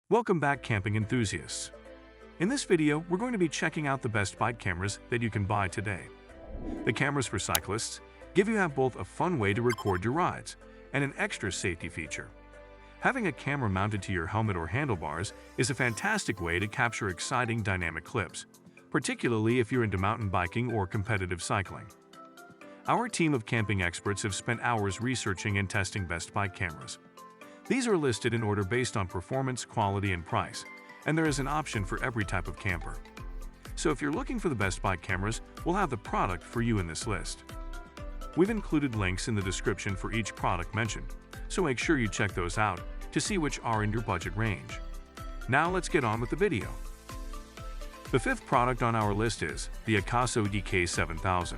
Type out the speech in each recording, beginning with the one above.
Welcome back, camping enthusiasts. In this video, we're going to be checking out the best bike cameras that you can buy today. The cameras for cyclists give you both a fun way to record your rides and an extra safety feature. Having a camera mounted to your helmet or handlebars is a fantastic way to capture exciting dynamic clips, particularly if you're into mountain biking or competitive cycling. Our team of camping experts have spent hours researching and testing best bike cameras. These are listed in order based on performance, quality, and price, and there is an option for every type of camper. So if you're looking for the best bike cameras, we'll have the product for you in this list. We've included links in the description for each product mentioned, so make sure you check those out to see which are in your budget range. Now let's get on with the video. The fifth product on our list is the AKASO EK7000.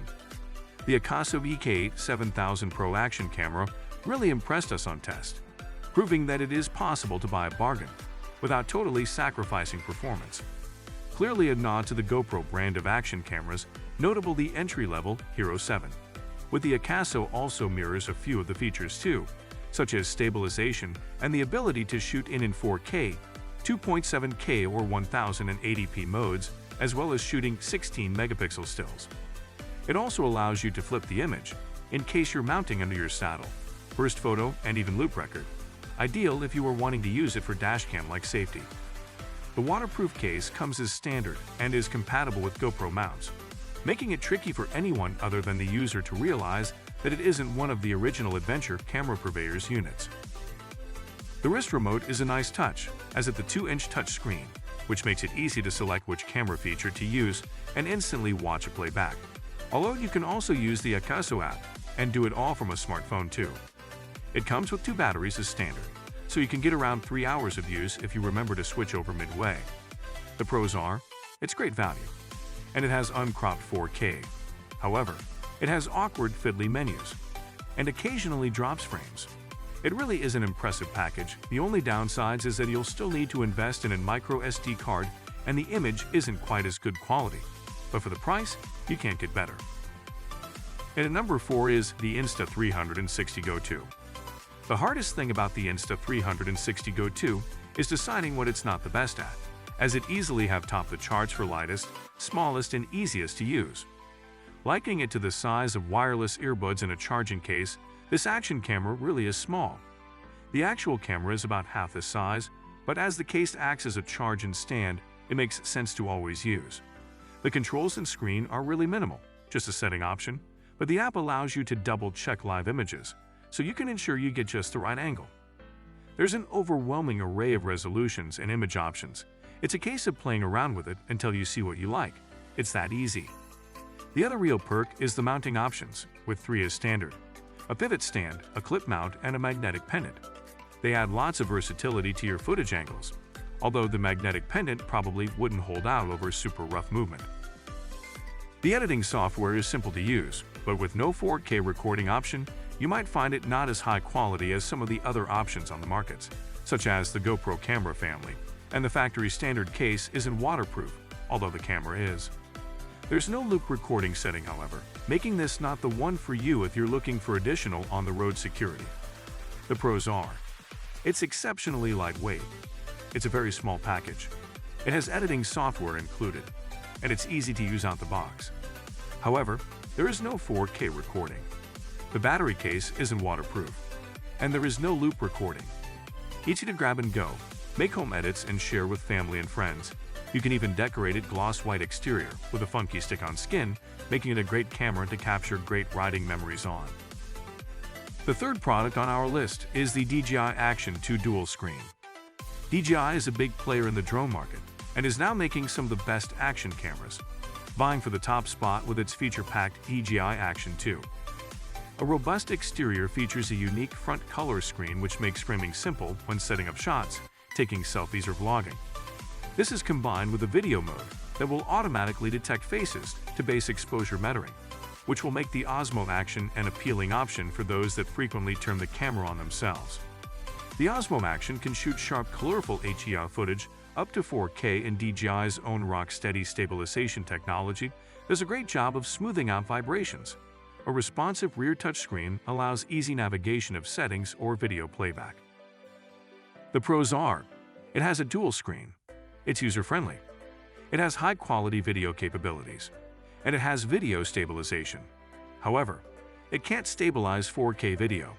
The AKASO EK7000 Pro Action camera really impressed us on test, proving that it is possible to buy a bargain without totally sacrificing performance. Clearly a nod to the GoPro brand of action cameras, notable the entry-level HERO11. With the AKASO also mirrors a few of the features too, such as stabilization and the ability to shoot in 4K, 2.7K or 1080p modes, as well as shooting 16 megapixel stills. It also allows you to flip the image in case you're mounting under your saddle, burst photo, and even loop record. Ideal if you are wanting to use it for dashcam-like safety. The waterproof case comes as standard and is compatible with GoPro mounts, making it tricky for anyone other than the user to realize that it isn't one of the original adventure camera purveyor's units. The wrist remote is a nice touch, as it's the 2-inch touchscreen, which makes it easy to select which camera feature to use and instantly watch or play back. Although you can also use the AKASO app and do it all from a smartphone too. It comes with 2 batteries as standard, so you can get around 3 hours of use if you remember to switch over midway. The pros are, it's great value, and it has uncropped 4K. However, it has awkward fiddly menus, and occasionally drops frames. It really is an impressive package. The only downsides is that you'll still need to invest in a micro SD card, and the image isn't quite as good quality. But for the price, you can't get better. And at number 4 is the Insta360 GO 2. The hardest thing about the Insta360 GO 2 is deciding what it's not the best at, as it easily have topped the charts for lightest, smallest, and easiest to use. Likening it to the size of wireless earbuds in a charging case, this action camera really is small. The actual camera is about half this size, but as the case acts as a charge and stand, it makes sense to always use. The controls and screen are really minimal, just a setting option, but the app allows you to double-check live images, so you can ensure you get just the right angle. There's an overwhelming array of resolutions and image options. It's a case of playing around with it until you see what you like. It's that easy. The other real perk is the mounting options, with 3 as standard: a pivot stand, a clip mount, and a magnetic pendant. They add lots of versatility to your footage angles, although the magnetic pendant probably wouldn't hold out over super rough movement. The editing software is simple to use, but with no 4K recording option, you might find it not as high quality as some of the other options on the markets, such as the GoPro camera family, and the factory standard case isn't waterproof, although the camera is. There's no loop recording setting, however, making this not the one for you if you're looking for additional on-the-road security. The pros are, it's exceptionally lightweight. It's a very small package. It has editing software included, and it's easy to use out the box. However, there is no 4K recording. The battery case isn't waterproof, and there is no loop recording. Easy to grab and go, make home edits and share with family and friends. You can even decorate it gloss white exterior with a funky stick-on skin, making it a great camera to capture great riding memories on. The third product on our list is the DJI Action 2 Dual Screen. DJI is a big player in the drone market and is now making some of the best action cameras, vying for the top spot with its feature-packed DJI Action 2. A robust exterior features a unique front color screen which makes framing simple when setting up shots, taking selfies, or vlogging. This is combined with a video mode that will automatically detect faces to base exposure metering, which will make the Osmo Action an appealing option for those that frequently turn the camera on themselves. The Osmo Action can shoot sharp, colorful HER footage up to 4K, and DJI's own rock-steady stabilization technology does a great job of smoothing out vibrations. A responsive rear touchscreen allows easy navigation of settings or video playback. The pros are, It has a dual screen. It's user-friendly. It has high-quality video capabilities. And it has video stabilization. However, it can't stabilize 4K video.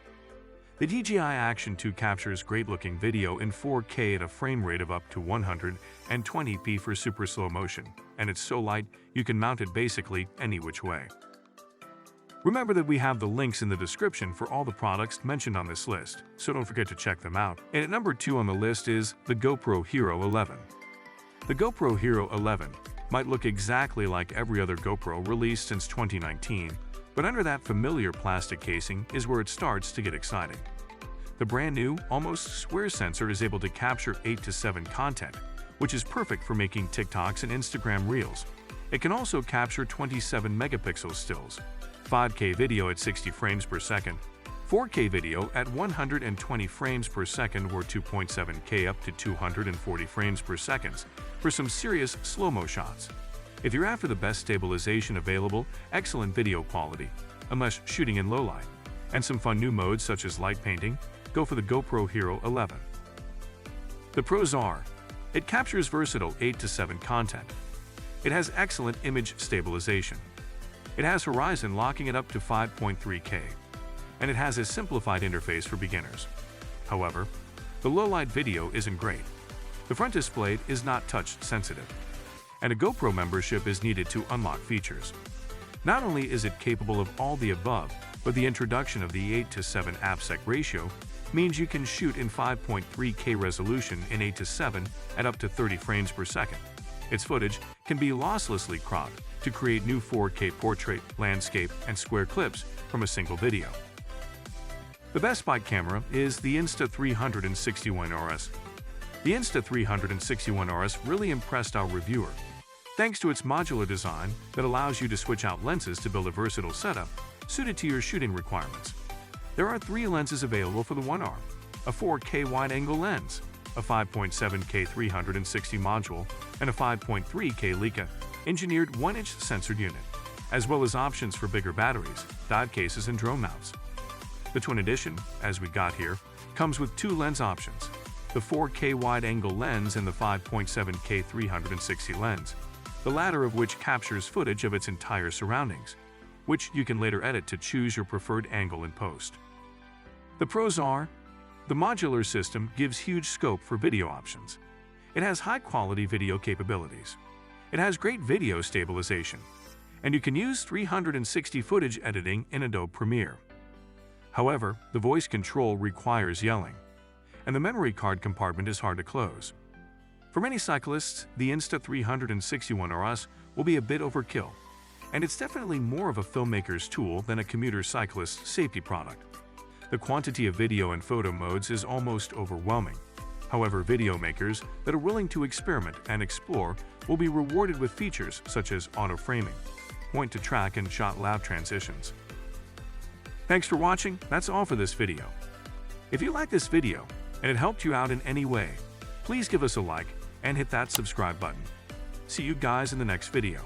The DJI Action 2 captures great-looking video in 4K at a frame rate of up to 120p for super slow motion, and it's so light you can mount it basically any which way. Remember that we have the links in the description for all the products mentioned on this list, so don't forget to check them out. And at number 2 on the list is the GoPro HERO11. The GoPro HERO11 might look exactly like every other GoPro released since 2019, but under that familiar plastic casing is where it starts to get exciting. The brand new, almost square sensor is able to capture 8 to 7 content, which is perfect for making TikToks and Instagram Reels. It can also capture 27 megapixel stills, 5K video at 60 frames per second, 4K video at 120 frames per second or 2.7K up to 240 frames per second for some serious slow-mo shots. If you're after the best stabilization available, excellent video quality, unless shooting in low light, and some fun new modes such as light painting, go for the GoPro HERO11. The pros are: it captures versatile 8 to 7 content. It has excellent image stabilization. It has horizon locking it up to 5.3K. And it has a simplified interface for beginners. However, the low-light video isn't great. The front display is not touch-sensitive. And a GoPro membership is needed to unlock features. Not only is it capable of all the above, but the introduction of the 8 to 7 aspect ratio means you can shoot in 5.3K resolution in 8 to 7 at up to 30 frames per second. Its footage can be losslessly cropped to create new 4K portrait, landscape, and square clips from a single video. The best bike camera is the Insta360 ONE RS. The Insta360 ONE RS really impressed our reviewer, thanks to its modular design that allows you to switch out lenses to build a versatile setup suited to your shooting requirements. There are 3 lenses available for the One R: a 4K wide-angle lens, a 5.7K 360 module, and a 5.3K Leica engineered 1-inch censored unit, as well as options for bigger batteries, dive cases, and drone mounts. The Twin Edition, as we got here, comes with 2 lens options: the 4K wide-angle lens and the 5.7K 360 lens, the latter of which captures footage of its entire surroundings, which you can later edit to choose your preferred angle in post. The pros are: the modular system gives huge scope for video options. It has high-quality video capabilities. It has great video stabilization, and you can use 360 footage editing in Adobe Premiere. However, the voice control requires yelling, and the memory card compartment is hard to close. For many cyclists, the Insta360 ONE RS will be a bit overkill, and it's definitely more of a filmmaker's tool than a commuter cyclist safety product. The quantity of video and photo modes is almost overwhelming. However, video makers that are willing to experiment and explore will be rewarded with features such as auto-framing, point-to-track, and shot lab transitions. Thanks for watching. That's all for this video. If you like this video and it helped you out in any way, please give us a like and hit that subscribe button. See you guys in the next video.